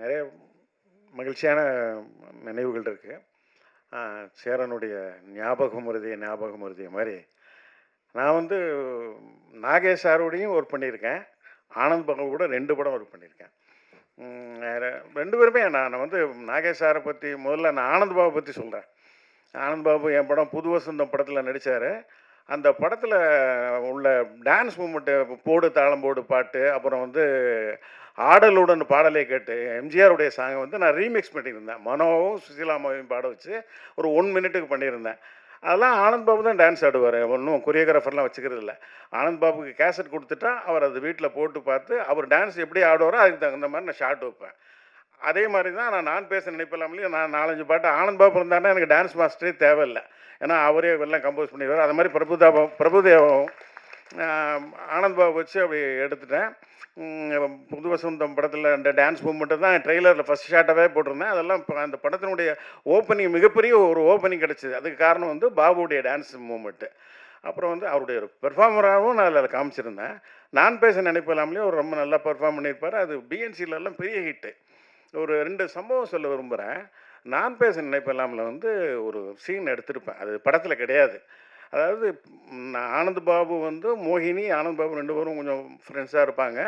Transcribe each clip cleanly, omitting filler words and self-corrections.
நிறைய மகிழ்ச்சியான நினைவுகள் இருக்குது. சேரனுடைய ஞாபகம் மருதிய மாதிரி நான் வந்து நாகேஷ் சாரோடையும் ஒர்க் பண்ணியிருக்கேன். ஆனந்த் பாபு கூட 2 படம் ஒர்க் பண்ணியிருக்கேன். வேற 2 பேருமே நான் வந்து நாகேஷ் சாரை பற்றி முதல்ல நான் ஆனந்த் பாபு பற்றி சொல்கிறேன். ஆனந்த் பாபு என் படம் புது வசந்தம் படத்தில் நடித்தார். அந்த படத்தில் உள்ள டான்ஸ் மூமெண்ட்டு போடு தாளம் போடு பாட்டு, அப்புறம் வந்து ஆடலுடன் பாடலை கேட்டு எம்ஜிஆருடைய சாங்கை வந்து நான் ரீமிக்ஸ் பண்ணியிருந்தேன். மனோவும் சுசீலாமாவையும் பாட வச்சு ஒரு 1 மினிட்டுக்கு பண்ணியிருந்தேன். அதெல்லாம் ஆனந்த் பாபு தான் டான்ஸ் ஆடுவார். ஒன்றும் கொரியோகிராஃபர்லாம் வச்சுக்கிறது இல்லை. ஆனந்த் பாபுக்கு கேசட் கொடுத்துட்டா அவர் அது வீட்டில் போட்டு பார்த்து அவர் டான்ஸ் எப்படி ஆடுவாரோ அதுக்கு தகுந்த மாதிரி நான் ஷார்ட் வைப்பேன். அதே மாதிரி தான் நான் பேச நினைப்பலாமலேயே நான் 4, 5 பாட்டு ஆனந்த் பாபு இருந்தாருன்னா எனக்கு டான்ஸ் மாஸ்டரே தேவையில்லை. ஏன்னா அவரே எல்லாம் கம்போஸ் பண்ணிடுவார். அது மாதிரி பிரபுதேவாவும் ஆனந்த் பாபு வச்சு அப்படி எடுத்துட்டேன். புது வசந்தம் படத்தில் அந்த டான்ஸ் மூமெண்ட்டு தான் ட்ரெய்லரில் ஃபஸ்ட் ஷாட்டாகவே போட்டிருந்தேன். அதெல்லாம் இப்போ அந்த படத்தினுடைய ஓப்பனிங் மிகப்பெரிய ஒரு ஓப்பனிங் கிடச்சிது. அதுக்கு காரணம் வந்து பாபுடைய டான்ஸ் மூமெண்ட்டு. அப்புறம் வந்து அவருடைய ஒரு பெர்ஃபார்மராகவும் நான் அதில் காமிச்சிருந்தேன். நான் பேச நினைப்பலாமலேயே அவர் ரொம்ப நல்லா பெர்ஃபார்ம் பண்ணியிருப்பார். அது பிஎன்சிலெல்லாம் பெரிய ஹிட்டு. ஒரு 2 சம்பவம் சொல்ல விரும்புகிறேன். நான் பேச நினைப்பலாமில் வந்து ஒரு சீன் எடுத்திருப்பேன். அது படத்தில் கிடையாது. அதாவது ஆனந்த் பாபு வந்து மோகினி, ஆனந்த் பாபு 2 பேரும் கொஞ்சம் ஃப்ரெண்ட்ஸாக இருப்பாங்க.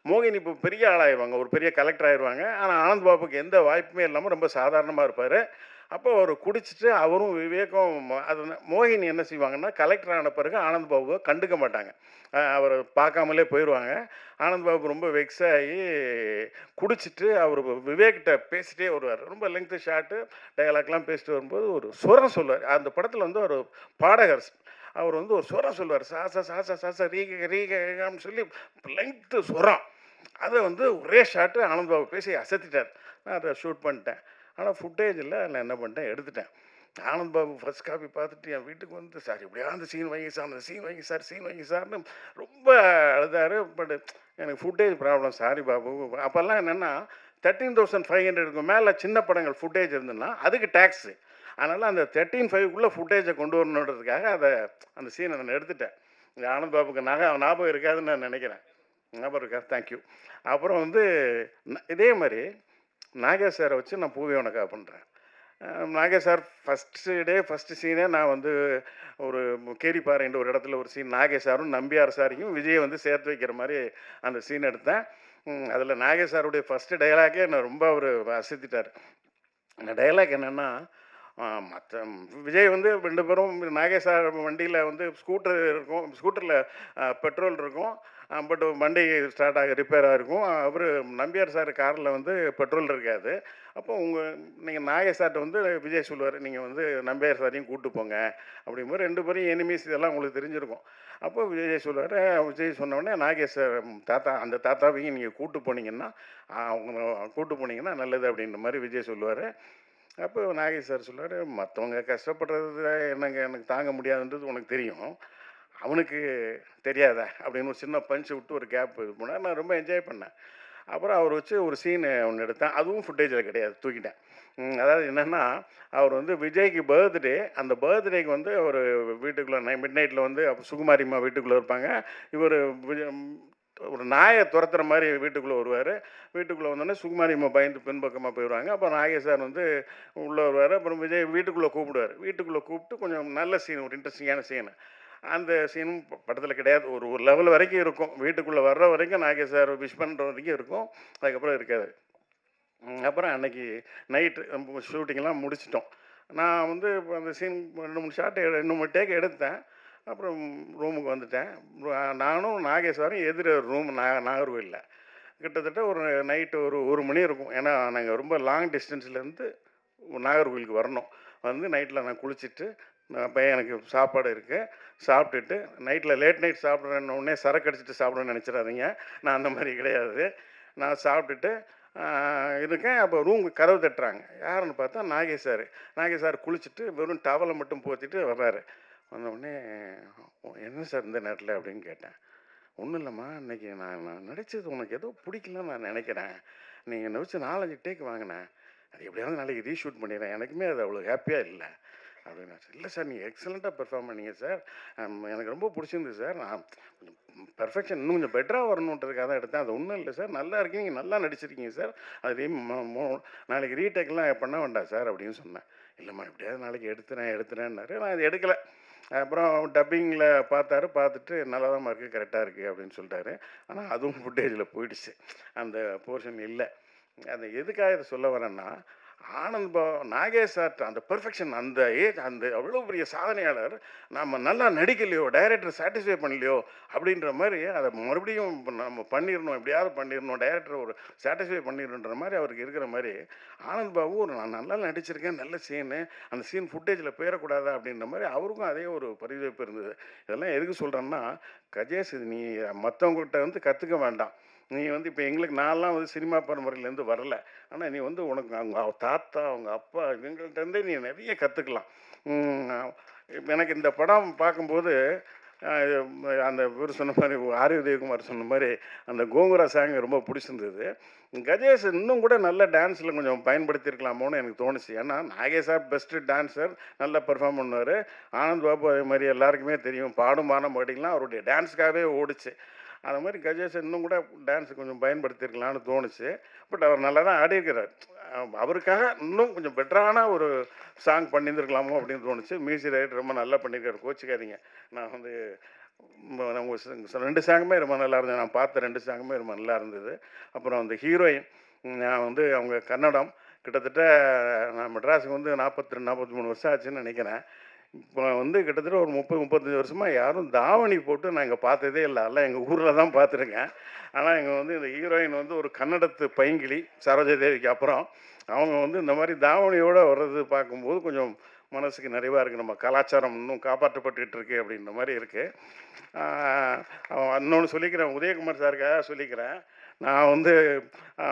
மோகினி இப்போ பெரிய ஆளாயிருவாங்க. ஒரு பெரிய கலெக்டர் ஆயிருவாங்க. ஆனால் ஆனந்த் பாபுக்கு எந்த வாய்ப்புமே இல்லாமல் ரொம்ப சாதாரணமாக இருப்பார். அப்போ அவர் குடிச்சிட்டு அவரும் விவேக்கும் அது மோகினி என்ன செய்வாங்கன்னா, கலெக்டர் ஆன பிறகு ஆனந்த் பாபுவை கண்டுக்க மாட்டாங்க. அவரை பார்க்காமலே போயிடுவாங்க. ஆனந்த் பாபு ரொம்ப வெக்ஸ் ஆகி குடிச்சிட்டு அவர் விவேக்கிட்ட பேசிட்டே வருவார். ரொம்ப லெங்க்த்து ஷார்ட்டு டயலாக்லாம் பேசிட்டு வரும்போது ஒரு சுரம் சொல்லுவார். அந்த படத்தில் வந்து ஒரு பாடகர். அவர் வந்து ஒரு சுரம் சொல்லுவார். சாசா சாசா சாசா ரீக ரீகன்னு சொல்லி லெங்க்த்து சுரம். அதை வந்து ஒரே ஷாட்டு ஆனந்த் பாபு பேசி அசத்திட்டார். நான் அதை ஷூட் பண்ணிட்டேன். ஆனால் ஃபுட்டேஜ் இல்லை. நான் என்ன பண்ணிட்டேன், எடுத்துட்டேன். ஆனந்த் பாபு ஃபர்ஸ்ட் காப்பி பார்த்துட்டு என் வீட்டுக்கு வந்து, சார் எப்படியா அந்த சீன் வைங்க சார், அந்த சீன் வைங்க சார், சீன் வைங்க சார்னு ரொம்ப அழுதாரு. பட் எனக்கு ஃபுட்டேஜ் ப்ராப்ளம், சாரி பாபு. அப்போல்லாம் என்னென்னா 13,500க்கு மேலே சின்ன படங்கள் ஃபுட்டேஜ் இருந்ததுன்னா அதுக்கு டேக்ஸு. அதனால் அந்த 13,500க்குள்ளே ஃபுட்டேஜை கொண்டு வரணுன்றதுக்காக அந்த சீனை நான் எடுத்துட்டேன். இந்த ஆனந்த் பாபுக்கு ஞாபகம் இருக்காதுன்னு நான் நினைக்கிறேன். ஞாபகம் இருக்கா? தேங்க்யூ. அப்புறம் வந்து இதே மாதிரி நாகேஷ் சாரை வச்சு நான் பூவே உனக்கா பண்ணுறேன். நாகேஷ் சார் ஃபஸ்ட்டு சீனே நான் வந்து ஒரு கேரிப்பாறைன்ற ஒரு இடத்துல ஒரு சீன் நாகேஷ் சாரும் நம்பியார் சாரையும் விஜயை வந்து சேர்த்து வைக்கிற மாதிரி அந்த சீன் எடுத்தேன். அதில் நாகேஷ் சாருடைய ஃபஸ்ட்டு டைலாக்கே என்னை ரொம்ப அவர் அசத்திட்டார். அந்த டைலாக் என்னென்னா, மற்ற விஜய் வந்து 2 பேரும் நாகேஷ் சார் வண்டியில் வந்து ஸ்கூட்டர் இருக்கும். ஸ்கூட்டரில் பெட்ரோல் இருக்கும். பட் வண்டி ஸ்டார்ட் ரிப்பேர் ஆகிருக்கும். அவர் நம்பியார் சார் காரில் வந்து பெட்ரோல் இருக்காது. அப்போ நீங்கள் நாகேஷ் சார்கிட்ட வந்து விஜய் சொல்லுவார், நீங்கள் வந்து நம்பியார் சாரையும் கூப்பிட்டு போங்க அப்படிங்கும்போது 2 பேரும் எனிமீஸ் இதெல்லாம் உங்களுக்கு தெரிஞ்சிருக்கும். அப்போ விஜய் சொன்னோடனே நாகேஷ் சார் அந்த தாத்தாவையும் நீங்கள் கூப்பிட்டு போனீங்கன்னா நல்லது அப்படின்ற மாதிரி விஜய் சொல்லுவார். அப்போ நாகேஷ் சார் சொல்லுவார், மற்றவங்க கஷ்டப்படுறது எனக்கு தாங்க முடியாதுன்றது உனக்கு தெரியும், அவனுக்கு தெரியாதா அப்படின்னு ஒரு சின்ன பஞ்சு விட்டு ஒரு கேப் இது பண்ணால் நான் ரொம்ப என்ஜாய் பண்ணேன். அப்புறம் அவர் வச்சு ஒரு சீனு ஒன்று எடுத்தேன். அதுவும் ஃபுட்டேஜில் கிடையாது, தூக்கிட்டேன். அதாவது என்னென்னா, அவர் வந்து விஜய்க்கு பர்த்டே, அந்த பர்த்டேக்கு வந்து ஒரு வீட்டுக்குள்ளே மிட் நைட்டில் வந்து சுகுமாரிம்மா வீட்டுக்குள்ளே இருப்பாங்க. இவர் ஒரு நாயை துரத்துற மாதிரி வீட்டுக்குள்ளே வருவார். வீட்டுக்குள்ளே வந்தோடனே சுகுமாரிம்மா பயந்து பின்பக்கமாக போயிடுவாங்க. அப்போ நாகேஷ் சார் வந்து உள்ளே வருவார். அப்புறம் விஜய் வீட்டுக்குள்ளே கூப்பிட்டு கொஞ்சம் நல்ல சீன், ஒரு இன்ட்ரெஸ்டிங்கான சீனு. அந்த சீனும் படத்தில் கிடையாது. ஒரு லெவல் வரைக்கும் இருக்கும். வீட்டுக்குள்ளே வர்ற வரைக்கும் நாகேஷ் சார் விஷ் பண்ணுற வரைக்கும் இருக்கும். அதுக்கப்புறம் இருக்காது. அப்புறம் அன்னைக்கு நைட்டு ஷூட்டிங்லாம் முடிச்சிட்டோம். நான் வந்து அந்த சீன் 2, 3 ஷாட் 2, 3 டேக் எடுத்தேன். அப்புறம் ரூமுக்கு வந்துட்டேன். நானும் நாகேஷ் சாரும் எதிர ரூம் நாகர்கோவிலில். கிட்டத்தட்ட ஒரு நைட்டு ஒரு 1 மணி இருக்கும். ஏன்னா நாங்கள் ரொம்ப லாங் டிஸ்டன்ஸ்லேருந்து நாகர்கோவிலுக்கு வரணும். வந்து நைட்டில் நான் குளிச்சுட்டு, அப்போ எனக்கு சாப்பாடு இருக்குது, சாப்பிட்டுட்டு நைட்டில் லேட் நைட் சாப்பிட்றேன்னொடனே சரக்கு அடிச்சுட்டு சாப்பிடணும்னு நினச்சிடாதீங்க. நான் அந்த மாதிரி கிடையாது. நான் சாப்பிட்டுட்டு இருக்கேன். அப்போ ரூமுக்கு கதவு தட்டுறாங்க. யாருன்னு பார்த்தா நாகேஷ் சார் குளிச்சுட்டு வெறும் டவலை மட்டும் போத்திட்டு வர்றாரு. வந்தவுடனே, என்ன சார் இந்த நேரத்தில் அப்படின்னு கேட்டேன். ஒன்றும் இல்லைம்மா, இன்றைக்கி நான் நடித்தது உனக்கு ஏதோ பிடிக்கலன்னு நான் நினைக்கிறேன். நீங்கள் நடிச்சு 4, 5 டேக் வாங்கினேன். அது எப்படியாவது நாளைக்கு ரீஷூட் பண்ணிடுறேன். எனக்குமே அது அவ்வளோ ஹாப்பியாக இல்லை அப்படின்னாரு. இல்லை சார் நீங்கள் எக்ஸலண்ட்டாக பெர்ஃபார்ம் பண்ணீங்க சார், எனக்கு ரொம்ப பிடிச்சிருந்தது சார், நான் கொஞ்சம் பெர்ஃபெக்ஷன் இன்னும் கொஞ்சம் பெட்டராக வரணுன்றதுக்காக தான் எடுத்தேன், அது ஒன்றும் இல்லை சார், நல்லா இருக்கீங்க, நல்லா நடிச்சிருக்கீங்க சார், அது நாளைக்கு ரீடேக்லாம் பண்ண வேண்டாம் சார் அப்படின்னு சொன்னேன். இல்லைம்மா எப்படியாவது நாளைக்கு எடுத்துறேன்னாரு. நான் அது எடுக்கலை. அப்புறம் டப்பிங்கில் பார்த்தாரு, பார்த்துட்டு நல்லா தான் இருக்குது, கரெக்டாக இருக்குது அப்படின்னு சொல்லிட்டாரு. ஆனால் அதுவும் ஃபுட்டேஜில் போயிடுச்சு, அந்த போர்ஷன் இல்லை. அது எதுக்காக இதை சொல்ல வரேன்னா, ஆனந்த் நாகேஷ் சார்ட்ட அந்த பெர்ஃபெக்ஷன், அந்த அந்த அவ்வளோ பெரிய சாதனையாளர், நம்ம நல்லா நடிக்கலையோ, டைரக்டர் சாட்டிஸ்ஃபை பண்ணலையோ அப்படின்ற மாதிரி அதை மறுபடியும் நம்ம பண்ணிடணும், எப்படியாவது பண்ணிடணும், டைரக்டர் ஒரு சாட்டிஸ்ஃபை பண்ணிடணுன்ற மாதிரி அவருக்கு இருக்கிற மாதிரி, ஆனந்த் பாபு நான் நல்லா நடிச்சிருக்கேன், நல்ல சீனு, அந்த சீன் ஃபுட்டேஜில் போயிடக்கூடாதா அப்படின்ற மாதிரி அவருக்கும் அதே ஒரு பரிதவிப்பு இருந்தது. இதெல்லாம் எதுக்கு சொல்கிறேன்னா, கஜேஷ் நீ மற்றவங்ககிட்ட வந்து கற்றுக்க வேண்டாம். நீ வந்து இப்போ எங்களுக்கு நான்லாம் வந்து சினிமா பரம்பரையிலேருந்து வரல. ஆனால் நீ வந்து உனக்கு அவங்க தாத்தா, அவங்க அப்பா இவங்கள்ட்டேருந்தே நீ நிறைய கற்றுக்கலாம். எனக்கு இந்த படம் பார்க்கும்போது அந்த இவர் சொன்ன மாதிரி ஆர் உதயகுமார் சொன்ன மாதிரி அந்த கோங்குரா சாங் ரொம்ப பிடிச்சிருந்தது. கஜேஷ் இன்னும் கூட நல்ல டான்ஸில் கொஞ்சம் பயன்படுத்தியிருக்கலாமோன்னு எனக்கு தோணுச்சு. ஏன்னா நாகேஷ் சார் பெஸ்ட்டு டான்ஸர், நல்லா பெர்ஃபார்ம் பண்ணுவார். ஆனந்த் பாபு அதே மாதிரி எல்லாருக்குமே தெரியும், பாடும் பாடம் பாடிக்கலாம் அவருடைய டான்ஸுக்காகவே ஓடிச்சு. அது மாதிரி கஜேஷ் இன்னும் கூட டான்ஸு கொஞ்சம் பயன்படுத்தியிருக்கலான்னு தோணுச்சு. பட் அவர் நல்லா தான் ஆடியிருக்கிறார். அவருக்காக இன்னும் கொஞ்சம் பெட்டரான ஒரு சாங் பண்ணியிருந்துருக்கலாமோ அப்படின்னு தோணுச்சு. மியூசிக் டைரக்டர் ரொம்ப நல்லா பண்ணியிருக்காரு, கோச்சிக்காதீங்க. நான் வந்து உங்கள் 2 சாங்குமே ரொம்ப நல்லா இருந்தது, நான் பார்த்த 2 சாங்குமே ரொம்ப நல்லா இருந்தது. அப்புறம் அந்த ஹீரோயின், நான் வந்து அவங்க கன்னடம், கிட்டத்தட்ட நான் மெட்ராஸுக்கு வந்து 42, 43 வருஷம் ஆச்சுன்னு நினைக்கிறேன். இப்போ வந்து கிட்டத்தட்ட ஒரு 30, 35 வருஷமாக யாரும் தாவணி போட்டு நான் இங்கே பார்த்ததே இல்லை. எல்லாம் எங்கள் ஊரில் தான் பார்த்துருக்கேன். ஆனால் இங்கே வந்து இந்த ஹீரோயின் வந்து ஒரு கன்னடத்து பைங்கிளி, சரோஜா தேவிக்கு அப்புறம் அவங்க வந்து இந்த மாதிரி தாவணியோடு வர்றது பார்க்கும்போது கொஞ்சம் மனசுக்கு நிறைவாக இருக்குது. நம்ம கலாச்சாரம் இன்னும் காப்பாற்றப்பட்டுக்கிட்டு இருக்கு அப்படின்ற மாதிரி இருக்குது. இன்னொன்று சொல்லிக்கிறேன், உதயகுமார் சாருக்காக சொல்லிக்கிறேன். நான் வந்து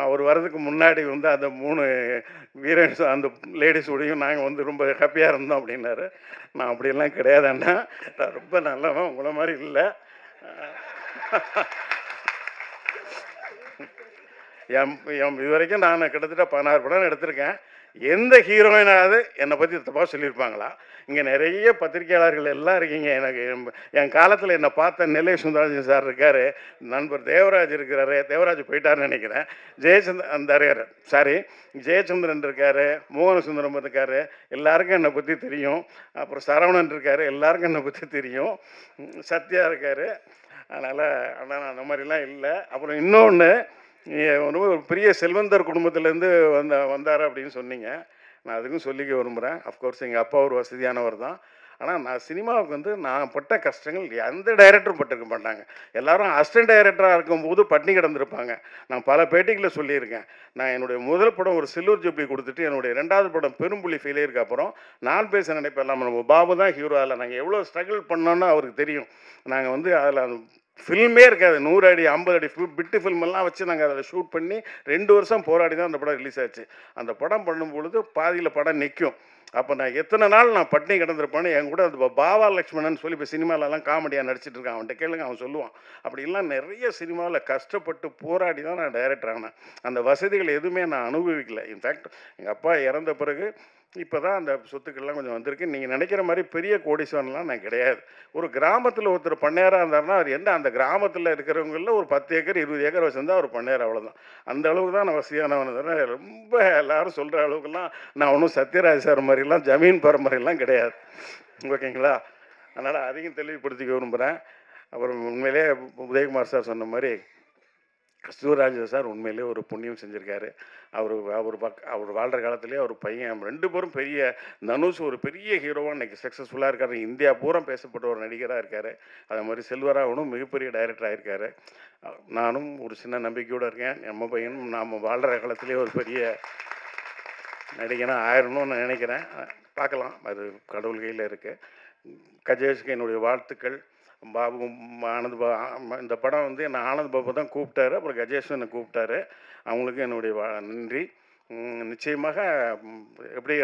அவர் வர்றதுக்கு முன்னாடி வந்து அந்த 3 வீரன்ஸ் அந்த லேடிஸோடையும் நாங்கள் வந்து ரொம்ப ஹாப்பியாக இருந்தோம் அப்படின்னாரு. நான் அப்படியெல்லாம் கிடையாதுண்ணா, நான் ரொம்ப நல்லவன், உங்களை மாதிரி இல்லை. இது வரைக்கும் நான் கிட்டத்தட்ட 16 படம் எடுத்திருக்கேன். எந்த ஹீரோயினாவது என்னை பற்றி தப்பாக சொல்லியிருப்பாங்களா? இங்கே நிறைய பத்திரிகையாளர்கள் எல்லாம் இருக்கீங்க. எனக்கு என் காலத்தில் என்னை பார்த்த நெல்லை சுந்தரராஜன் சார் இருக்கார், நண்பர் தேவராஜ் இருக்கிறாரு, தேவராஜ் போயிட்டாருன்னு நினைக்கிறேன், ஜெயச்சந்திரன் இருக்கார், மோகனசுந்தரம் இருக்கார், எல்லாருக்கும் என்னை பற்றி தெரியும். அப்புறம் சரவணன் இருக்கார், எல்லாருக்கும் என்னை பற்றி தெரியும். சத்யா இருக்கார். அதனால் ஆனால் அந்த மாதிரிலாம் இல்லை. அப்புறம் இன்னொன்று, ஒரு பெரிய செல்வந்தர் குடும்பத்திலேருந்து வந்தார் அப்படின்னு சொன்னீங்க. நான் அதுக்கும் சொல்லிக்க விரும்புகிறேன். அஃப்கோர்ஸ் எங்கள் அப்பா ஒரு வசதியானவர் தான். ஆனால் நான் சினிமாவுக்கு வந்து நான் பட்ட கஷ்டங்கள் எந்த டைரக்டரும் பட்டிருக்க மாட்டாங்க. எல்லோரும் அசிஸ்டன்ட் டைரக்டராக இருக்கும்போது பட்டினி கிடந்திருப்பாங்க. நான் பல பேட்டிகளில் சொல்லியிருக்கேன். நான் என்னுடைய முதல் படம் ஒரு சில்வர் ஜூப்ளி கொடுத்துட்டு என்னுடைய 2வது படம் பெரும்புலி ஃபெயிலியருக்கு அப்புறம் நான் பேச நினைப்பேன், நம்ம பாபு தான் ஹீரோ. அதில் நாங்கள் எவ்வளோ ஸ்ட்ரகிள் பண்ணோன்னு அவருக்கு தெரியும். நாங்கள் வந்து அதில் ஃபில்மே இருக்காது, 100 அடி 50 அடி பிட்டு ஃபில்மெல்லாம் வச்சு நாங்கள் அதை ஷூட் பண்ணி 2 வருஷம் போராடி தான் அந்த படம் ரிலீஸ் ஆச்சு. அந்த படம் பண்ணும்பொழுது பாதியில் படம் நிற்கும். அப்போ நான் எத்தனை நாள் நான் பட்டினி கிடந்திருப்பேன்னு என் கூட அந்த பாபா லக்ஷ்மணன் சொல்லி இப்போ சினிமாலெல்லாம் காமெடியாக நடிச்சிட்டு இருக்கான், அவன்கிட்ட கேளுங்க, அவன் சொல்லுவான். அப்படிலாம் நிறைய சினிமாவில் கஷ்டப்பட்டு போராடி தான் நான் டைரக்டர் ஆனேன். அந்த வசதிகள் எதுவுமே நான் அனுபவிக்கலை. இன்ஃபேக்ட் எங்கள் அப்பா இறந்த பிறகு இப்போ தான் அந்த சொத்துக்கள்லாம் கொஞ்சம் வந்திருக்கு. நீங்கள் நினைக்கிற மாதிரி பெரிய கோடீஸ்வரன்லாம் நான் கிடையாது. ஒரு கிராமத்தில் ஒருத்தர் பண்ணையாராக இருந்தாருன்னா அவர் என்ன, அந்த கிராமத்தில் இருக்கிறவங்களில் ஒரு 10 ஏக்கர் 20 ஏக்கர் வச்சுருந்தா அவர் பண்ணையார், அவ்வளோதான். அந்த அளவுக்கு தான் நான் வசதியானவன். ரொம்ப எல்லாரும் சொல்கிற அளவுக்குலாம் நான் ஒன்றும் சத்யராஜ் சார் மாதிரிலாம் ஜமீன் பரம்பரைலாம் கிடையாது. ஓகேங்களா? அதனால் அதையும் தெளிவுபடுத்திக்க விரும்புகிறேன். அப்புறம் உண்மையிலே உதயகுமார் சார் சொன்ன மாதிரி கஸ்தூராஜ் சார் உண்மையிலே ஒரு புண்ணியம் செஞ்சுருக்காரு. அவர் வாழ்கிற காலத்துலேயே அவர் பையன் 2 பேரும் பெரிய, தனுஷ் ஒரு பெரிய ஹீரோவாக இன்றைக்கி சக்ஸஸ்ஃபுல்லாக இருக்கார், இந்தியா பூரா பேசப்பட்ட ஒரு நடிகராக இருக்கார். அதே மாதிரி செல்வராகவனும் மிகப்பெரிய டைரக்டராக இருக்கார். நானும் ஒரு சின்ன நம்பிக்கையோடு இருக்கேன், நம்ம பையனும் நாம் வாழ்கிற காலத்துலேயே ஒரு பெரிய நடிகனாக ஆயிடணும்னு நினைக்கிறேன். பார்க்கலாம், அது கடவுள் கையில் இருக்குது. கஜேஷ்க்கு என்னுடைய வாழ்த்துக்கள். பாபு, ஆனந்த் இந்த படம் வந்து என்னை ஆனந்த் பாபு தான் கூப்பிட்டாரு, அப்புறம் கஜேஷும் என்னை கூப்பிட்டாரு. அவங்களுக்கு என்னுடைய நன்றி. நிச்சயமாக எப்படி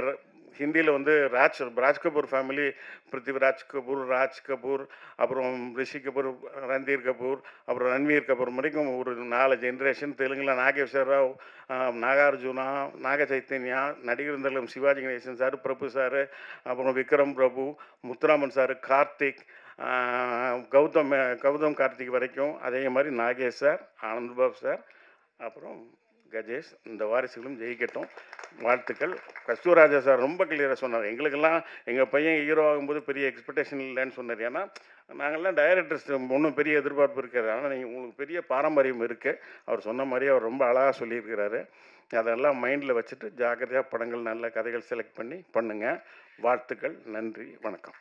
ஹிந்தியில் வந்து ராஜ் கபூர் ஃபேமிலி, பிருத்திவிராஜ் கபூர், ராஜ் கபூர், அப்புறம் ரிஷி கபூர், ரந்தீர் கபூர், அப்புறம் ரன்வீர் கபூர் வரைக்கும் ஒரு 4 ஜென்ரேஷன். தெலுங்கில் நாகேஸ்வர ராவ், நாகார்ஜுனா, நாக சைத்தன்யா, நடிகர் திலகம் சிவாஜி கணேசன் சார், பிரபு சார், அப்புறம் விக்ரம் பிரபு, முத்துராமன் சார், கார்த்திக், கௌதம் கார்த்திக் வரைக்கும். அதே மாதிரி நாகேஷ் சார், ஆனந்த் பாபு சார், அப்புறம் கஜேஷ். இந்த வாரிசுகளும் ஜெயிக்கட்டும், வாழ்த்துக்கள். கஸ்தூராஜா சார் ரொம்ப கிளியராக சொன்னார். எங்களுக்கெல்லாம் எங்கள் பையன் ஹீரோ ஆகும்போது பெரிய எக்ஸ்பெக்டேஷன் இல்லைன்னு சொன்னார். ஏன்னா நாங்கள்லாம் டைரக்டர்ஸ் ஒன்றும் பெரிய எதிர்பார்ப்பு இருக்காது. ஆனால் நீங்கள் உங்களுக்கு பெரிய பாரம்பரியம் இருக்குது. அவர் சொன்ன மாதிரி அவர் ரொம்ப அழகாக சொல்லியிருக்கிறாரு. அதெல்லாம் மைண்டில் வச்சுட்டு ஜாக்கிரதையாக படங்கள், நல்ல கதைகள் செலக்ட் பண்ணி பண்ணுங்கள். வாழ்த்துக்கள். நன்றி, வணக்கம்.